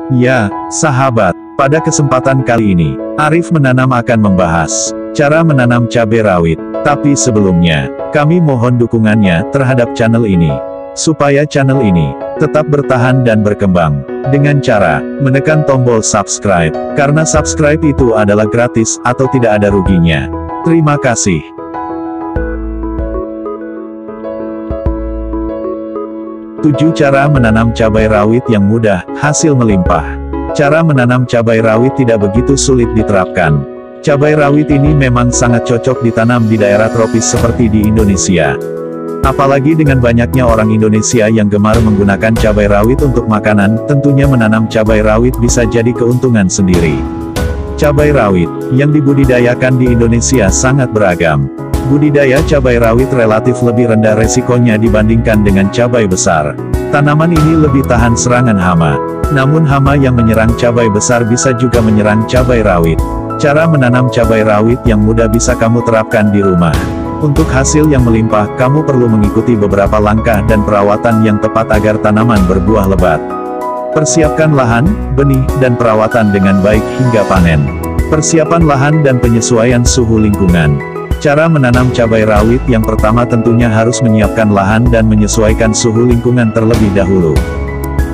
Ya, sahabat, pada kesempatan kali ini, Arif Menanam akan membahas cara menanam cabai rawit. Tapi sebelumnya, kami mohon dukungannya terhadap channel ini, supaya channel ini tetap bertahan dan berkembang, dengan cara menekan tombol subscribe, karena subscribe itu adalah gratis atau tidak ada ruginya. Terima kasih. Tujuh cara menanam cabai rawit yang mudah, hasil melimpah. Cara menanam cabai rawit tidak begitu sulit diterapkan. Cabai rawit ini memang sangat cocok ditanam di daerah tropis seperti di Indonesia. Apalagi dengan banyaknya orang Indonesia yang gemar menggunakan cabai rawit untuk makanan, tentunya menanam cabai rawit bisa jadi keuntungan sendiri. Cabai rawit yang dibudidayakan di Indonesia sangat beragam. Budidaya cabai rawit relatif lebih rendah resikonya dibandingkan dengan cabai besar. Tanaman ini lebih tahan serangan hama. Namun hama yang menyerang cabai besar bisa juga menyerang cabai rawit. Cara menanam cabai rawit yang mudah bisa kamu terapkan di rumah. Untuk hasil yang melimpah, kamu perlu mengikuti beberapa langkah dan perawatan yang tepat agar tanaman berbuah lebat. Persiapkan lahan, benih, dan perawatan dengan baik hingga panen. Persiapan lahan dan penyesuaian suhu lingkungan. Cara menanam cabai rawit yang pertama tentunya harus menyiapkan lahan dan menyesuaikan suhu lingkungan terlebih dahulu.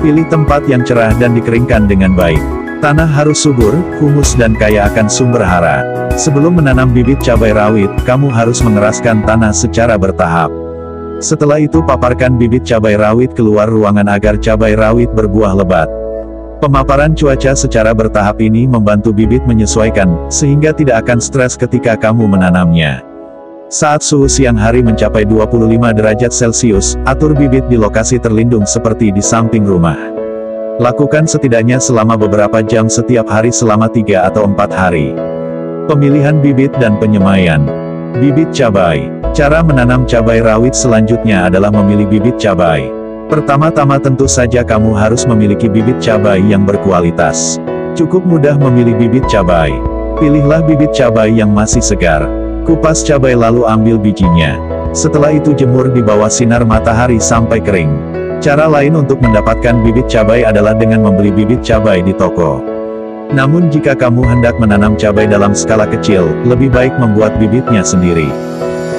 Pilih tempat yang cerah dan dikeringkan dengan baik. Tanah harus subur, humus dan kaya akan sumber hara. Sebelum menanam bibit cabai rawit, kamu harus mengeraskan tanah secara bertahap. Setelah itu paparkan bibit cabai rawit keluar ruangan agar cabai rawit berbuah lebat. Pemaparan cuaca secara bertahap ini membantu bibit menyesuaikan, sehingga tidak akan stres ketika kamu menanamnya. Saat suhu siang hari mencapai 25 derajat Celcius, atur bibit di lokasi terlindung seperti di samping rumah. Lakukan setidaknya selama beberapa jam setiap hari selama 3 atau 4 hari. Pemilihan bibit dan penyemaian. Bibit cabai. Cara menanam cabai rawit selanjutnya adalah memilih bibit cabai. Pertama-tama tentu saja kamu harus memiliki bibit cabai yang berkualitas. Cukup mudah memilih bibit cabai. Pilihlah bibit cabai yang masih segar. Kupas cabai lalu ambil bijinya. Setelah itu jemur di bawah sinar matahari sampai kering. Cara lain untuk mendapatkan bibit cabai adalah dengan membeli bibit cabai di toko. Namun jika kamu hendak menanam cabai dalam skala kecil, lebih baik membuat bibitnya sendiri.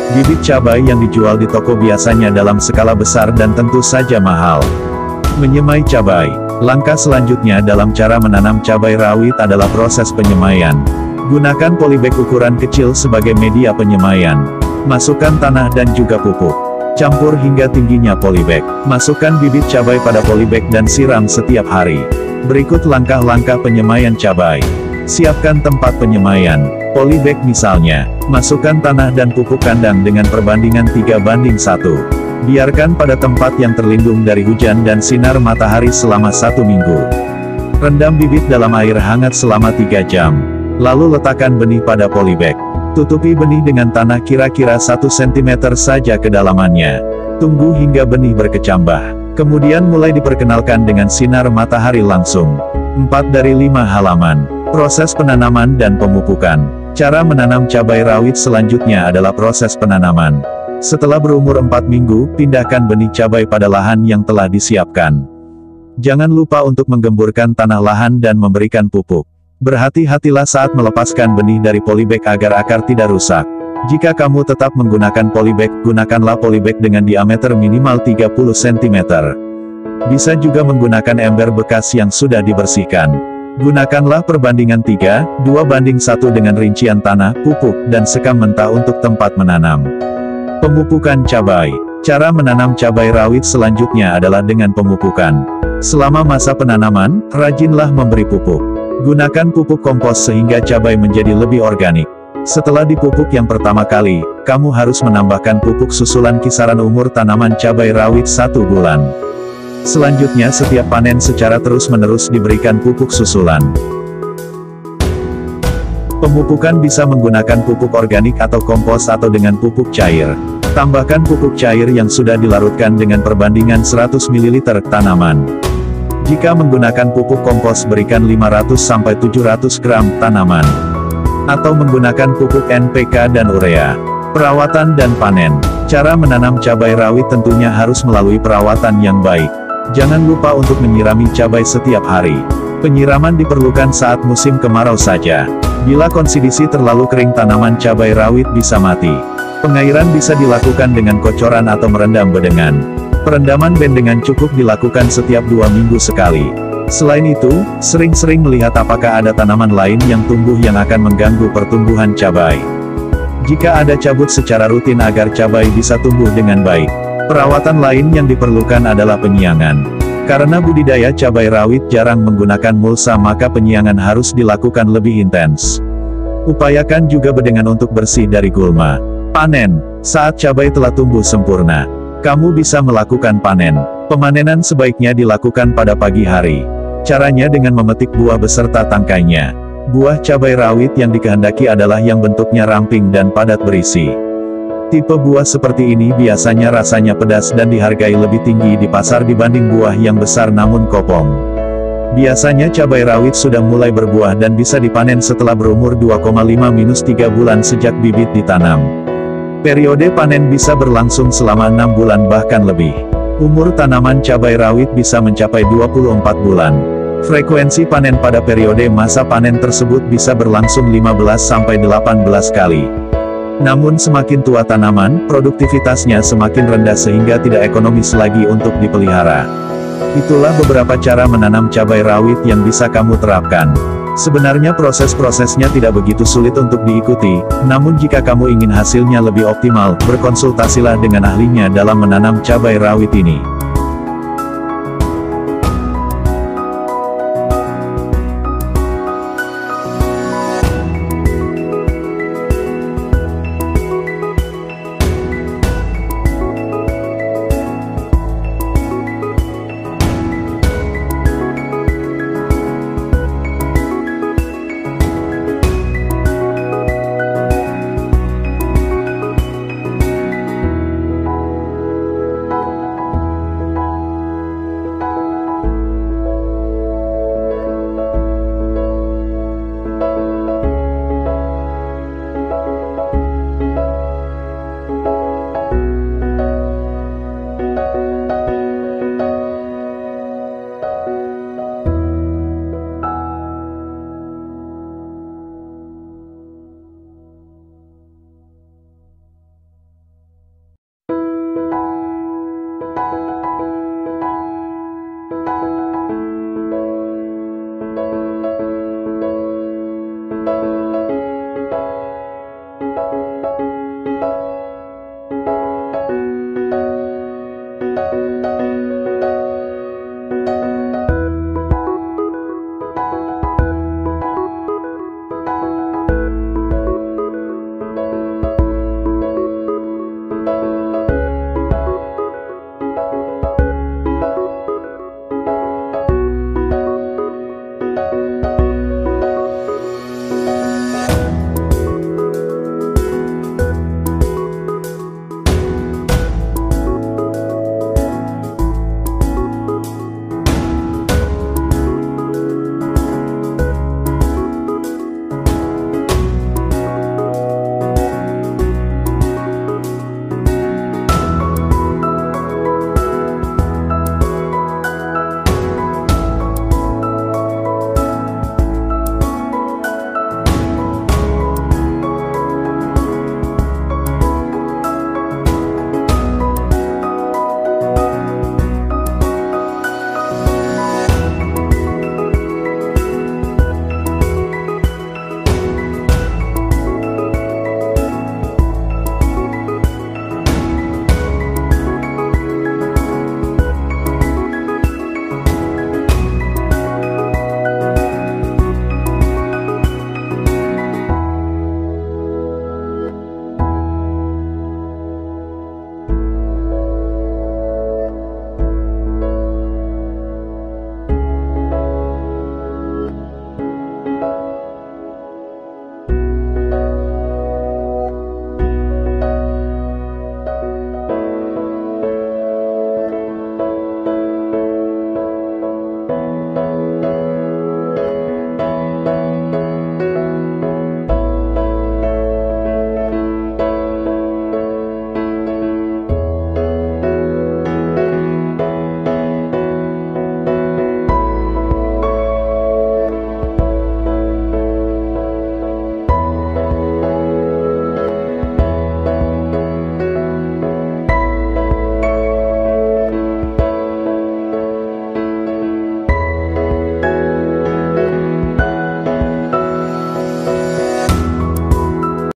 Bibit cabai yang dijual di toko biasanya dalam skala besar dan tentu saja mahal. Menyemai cabai. Langkah selanjutnya dalam cara menanam cabai rawit adalah proses penyemaian. Gunakan polybag ukuran kecil sebagai media penyemaian. Masukkan tanah dan juga pupuk. Campur hingga tingginya polybag. Masukkan bibit cabai pada polybag dan siram setiap hari. Berikut langkah-langkah penyemaian cabai. Siapkan tempat penyemaian. Polybag misalnya. Masukkan tanah dan pupuk kandang dengan perbandingan 3:1. Biarkan pada tempat yang terlindung dari hujan dan sinar matahari selama 1 minggu. Rendam bibit dalam air hangat selama 3 jam. Lalu letakkan benih pada polybag. Tutupi benih dengan tanah kira-kira 1 cm saja kedalamannya. Tunggu hingga benih berkecambah. Kemudian mulai diperkenalkan dengan sinar matahari langsung. 4 dari 5 halaman. Proses penanaman dan pemupukan. Cara menanam cabai rawit selanjutnya adalah proses penanaman. Setelah berumur 4 minggu, pindahkan benih cabai pada lahan yang telah disiapkan. Jangan lupa untuk menggemburkan tanah lahan dan memberikan pupuk. Berhati-hatilah saat melepaskan benih dari polybag agar akar tidak rusak. Jika kamu tetap menggunakan polybag, gunakanlah polybag dengan diameter minimal 30 cm. Bisa juga menggunakan ember bekas yang sudah dibersihkan. Gunakanlah perbandingan 3:2:1 dengan rincian tanah, pupuk, dan sekam mentah untuk tempat menanam. Pemupukan cabai. Cara menanam cabai rawit selanjutnya adalah dengan pemupukan. Selama masa penanaman, rajinlah memberi pupuk. Gunakan pupuk kompos sehingga cabai menjadi lebih organik. Setelah dipupuk yang pertama kali, kamu harus menambahkan pupuk susulan kisaran umur tanaman cabai rawit 1 bulan. Selanjutnya setiap panen secara terus-menerus diberikan pupuk susulan. Pemupukan bisa menggunakan pupuk organik atau kompos atau dengan pupuk cair. Tambahkan pupuk cair yang sudah dilarutkan dengan perbandingan 100 ml tanaman. Jika menggunakan pupuk kompos berikan 500-700 gram tanaman. Atau menggunakan pupuk NPK dan urea. Perawatan dan panen. Cara menanam cabai rawit tentunya harus melalui perawatan yang baik. Jangan lupa untuk menyirami cabai setiap hari. Penyiraman diperlukan saat musim kemarau saja. Bila kondisi terlalu kering tanaman cabai rawit bisa mati. Pengairan bisa dilakukan dengan kocoran atau merendam bedengan. Perendaman bendengan cukup dilakukan setiap 2 minggu sekali. Selain itu, sering-sering melihat apakah ada tanaman lain yang tumbuh yang akan mengganggu pertumbuhan cabai. Jika ada, cabut secara rutin agar cabai bisa tumbuh dengan baik. Perawatan lain yang diperlukan adalah penyiangan. Karena budidaya cabai rawit jarang menggunakan mulsa, maka penyiangan harus dilakukan lebih intens. Upayakan juga bedengan untuk bersih dari gulma. Panen. Saat cabai telah tumbuh sempurna, kamu bisa melakukan panen. Pemanenan sebaiknya dilakukan pada pagi hari. Caranya dengan memetik buah beserta tangkainya. Buah cabai rawit yang dikehendaki adalah yang bentuknya ramping dan padat berisi. Tipe buah seperti ini biasanya rasanya pedas dan dihargai lebih tinggi di pasar dibanding buah yang besar namun kopong. Biasanya cabai rawit sudah mulai berbuah dan bisa dipanen setelah berumur 2,5-3 bulan sejak bibit ditanam. Periode panen bisa berlangsung selama 6 bulan bahkan lebih. Umur tanaman cabai rawit bisa mencapai 24 bulan. Frekuensi panen pada periode masa panen tersebut bisa berlangsung 15-18 kali. Namun semakin tua tanaman, produktivitasnya semakin rendah sehingga tidak ekonomis lagi untuk dipelihara. Itulah beberapa cara menanam cabai rawit yang bisa kamu terapkan. Sebenarnya proses-prosesnya tidak begitu sulit untuk diikuti, namun jika kamu ingin hasilnya lebih optimal, berkonsultasilah dengan ahlinya dalam menanam cabai rawit ini.